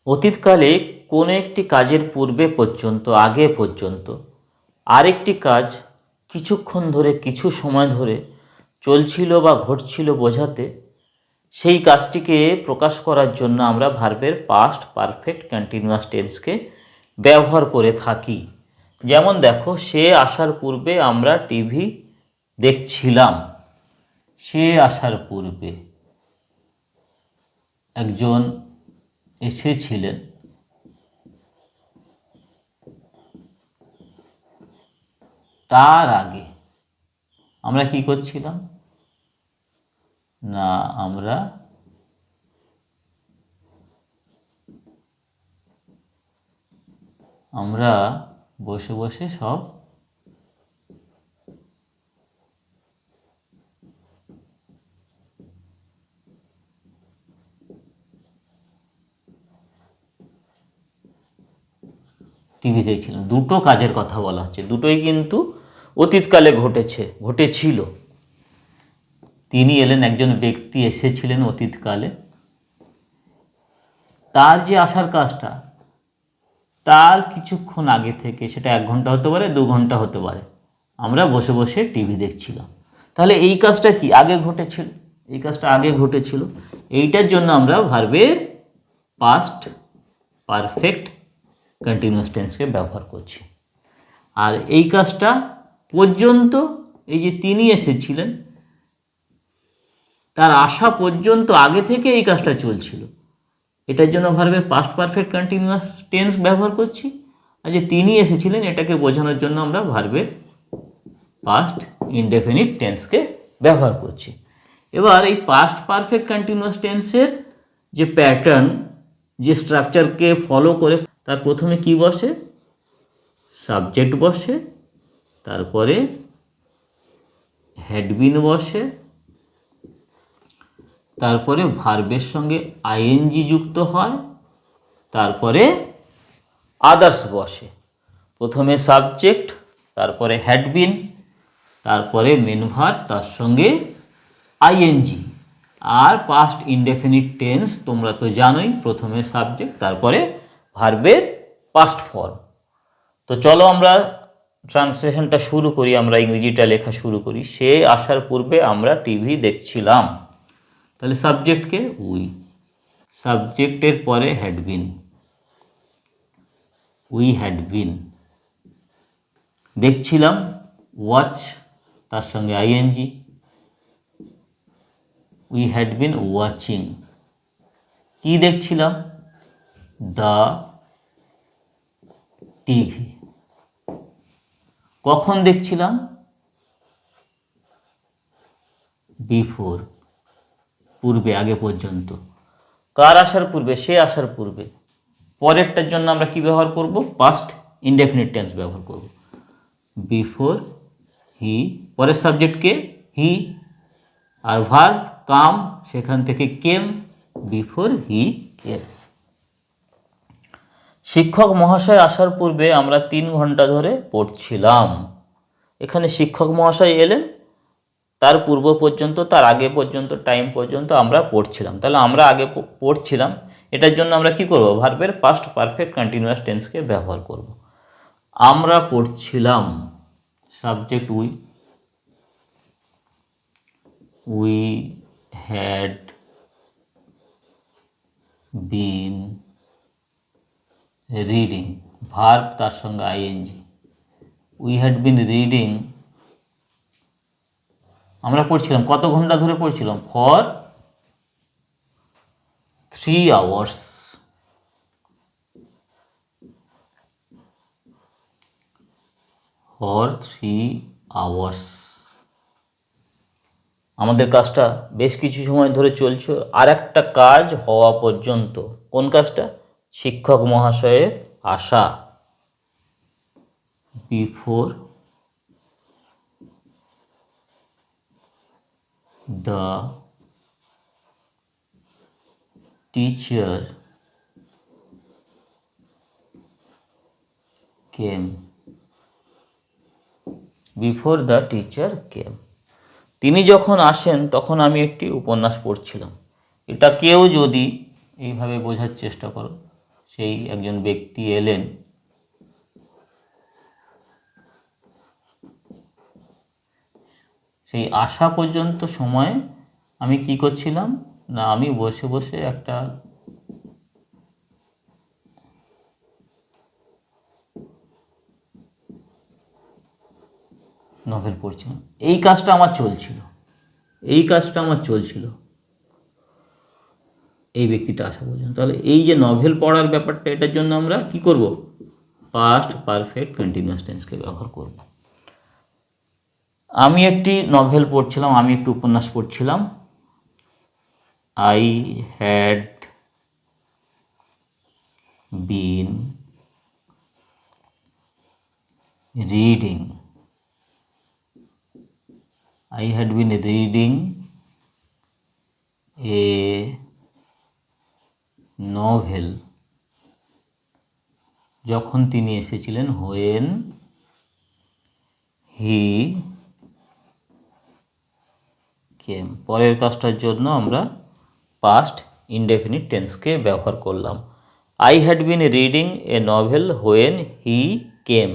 অতীতকালে কোনো একটি কাজের পূর্বে পর্যন্ত, আগে পর্যন্ত আরেকটি কাজ কিছুক্ষণ ধরে, কিছু সময় ধরে চলছিল বা ঘটছিল বোঝাতে সেই কাজটিকে প্রকাশ করার জন্য আমরা ভার্বের পাস্ট পারফেক্ট কন্টিনিউয়াস টেন্সকে ব্যবহার করে থাকি। যেমন দেখো, সে আসার পূর্বে আমরা টিভি দেখছিলাম। সে আসার পূর্বে একজন এসেছিলেন, তার আগে আমরা কি করছিলাম না, আমরা বসে বসে সব টিভি দেখছিলাম। দুটো কাজের কথা বলা হচ্ছে, দুটোই কিন্তু অতীতকালে ঘটেছিল। তিনি এলেন, একজন ব্যক্তি এসেছিলেন অতীতকালে। তার যে আসার কাজটা, তার কিছুক্ষণ আগে থেকে, সেটা 1 ঘন্টা হতে পারে, 2 ঘন্টা হতে পারে, আমরা বসে বসে টিভি দেখছিলাম। তাহলে এই কাজটা কি আগে ঘটেছিল, এই কাজটা আগে ঘটেছিল। এইটার জন্য আমরা ভার্বের পাস্ট পারফেক্ট কন্টিনিউয়াস টেন্সকে ব্যবহার করছি। আর এই কাজটা পর্যন্ত, এই যে তিনি এসেছিলেন, তার আসা পর্যন্ত আগে থেকে এই কাজটা চলছিল, এটার জন্য ভার্বের পাস্ট পারফেক্ট কন্টিনিউয়াস টেন্স ব্যবহার করছি। আর যে তিনি এসেছিলেন, এটাকে বোঝানোর জন্য আমরা ভার্বের পাস্ট ইনডেফিনিট টেন্সকে ব্যবহার করছি। এবার এই পাস্ট পারফেক্ট কন্টিনিউয়াস টেন্সের যে প্যাটার্ন, যে স্ট্রাকচারকে ফলো করে, তার প্রথমে কি বসে, সাবজেক্ট বসে, তারপরে হ্যাড বিন বসে, তারপরে ভার্বের সঙ্গে আইএনজি যুক্ত হয়, তারপরে আদার্স বসে। প্রথমে সাবজেক্ট, তারপরে হ্যাড-বিন, তারপরে মেন ভার্ব, তার সঙ্গে আইএনজি। আর পাস্ট ইনডেফিনিট টেন্স তোমরা তো জানোই, প্রথমে সাবজেক্ট, তারপরে ভার্বের পাস্ট ফর্ম। তো চলো আমরা ট্রান্সলেশনটা শুরু করি, আমরা ইংরেজিটা লেখা শুরু করি। সে আসার পূর্বে আমরা টিভি দেখছিলাম। তাহলে সাবজেক্টকে উই, সাবজেক্টের পরে হ্যাড-বিন, উই হ্যাড-বিন। দেখছিলাম, ওয়াচ, তার সঙ্গে আইএনজি, উই হ্যাড-বিন ওয়াচিং। কি দেখছিলাম, দ্য টিভি। কখন দেখছিলাম, বিফোর, পূর্বে, আগে পর্যন্ত। কার আসার পূর্বে, সে আসার পূর্বে। পরেরটার জন্য আমরা কি ব্যবহার করব, পাস্ট ইনডেফিনিট টেন্স ব্যবহার করব, বিফোর হি। পরের সাবজেক্টকে হি, আর ভার্ব কাম, সেখান থেকে কেম, বিফোর হি কেম। শিক্ষক মহাশয় আসার পূর্বে আমরা 3 ঘন্টা ধরে পড়ছিলাম। এখানে শিক্ষক মহাশয় এলেন, তার পূর্ব পর্যন্ত, তার আগে পর্যন্ত, টাইম পর্যন্ত আমরা পড়ছিলাম। তাহলে আমরা আগে পড়ছিলাম, এটার জন্য আমরা কি করব, ভার্বের পাস্ট পারফেক্ট কন্টিনিউয়াস টেন্সকে ব্যবহার করব। আমরা পড়ছিলাম, subject we, we had been reading, verb তার সঙ্গে ING, we had been reading. আমরা পড়ছিলাম, কত ঘন্টা ধরে পড়ছিলাম, ফর 3 hours, ফর 3 hours। আমাদের কাজটা বেশ কিছু সময় ধরে চলছে, আর একটা কাজ হওয়া পর্যন্ত। কোন কাজটা, শিক্ষক মহাশয়ের আসা, before the teacher came, before the teacher came. তিনি যখন আসেন তখন আমি একটি উপন্যাস পড়ছিলাম। এটা কেউ যদি এইভাবে বোঝার চেষ্টা করো, সেই একজন ব্যক্তি এলেন, সেই আসা পর্যন্ত সময় আমি কি করছিলাম না, আমি বসে বসে একটা নভেল পড়ছিলাম। এই কাজটা আমার চলছিল এই ব্যক্তিটা আসা পর্যন্ত। তাহলে এই যে নভেল পড়ার ব্যাপারটা, এটার জন্য আমরা কি করব, পাস্ট পারফেক্ট কন্টিনিউয়াস টেন্সকে ব্যবহার করব। আমি একটি নভেল পড়ছিলাম, আমি একটি উপন্যাস পড়ছিলাম। I had been reading a novel, যখন তিনি এসেছিলেন, হোয়েন হি কেম। পরের কাজটার জন্য আমরা পাস্ট ইনডেফিনিট টেন্সকে ব্যবহার করলাম। I had been reading a novel when he came.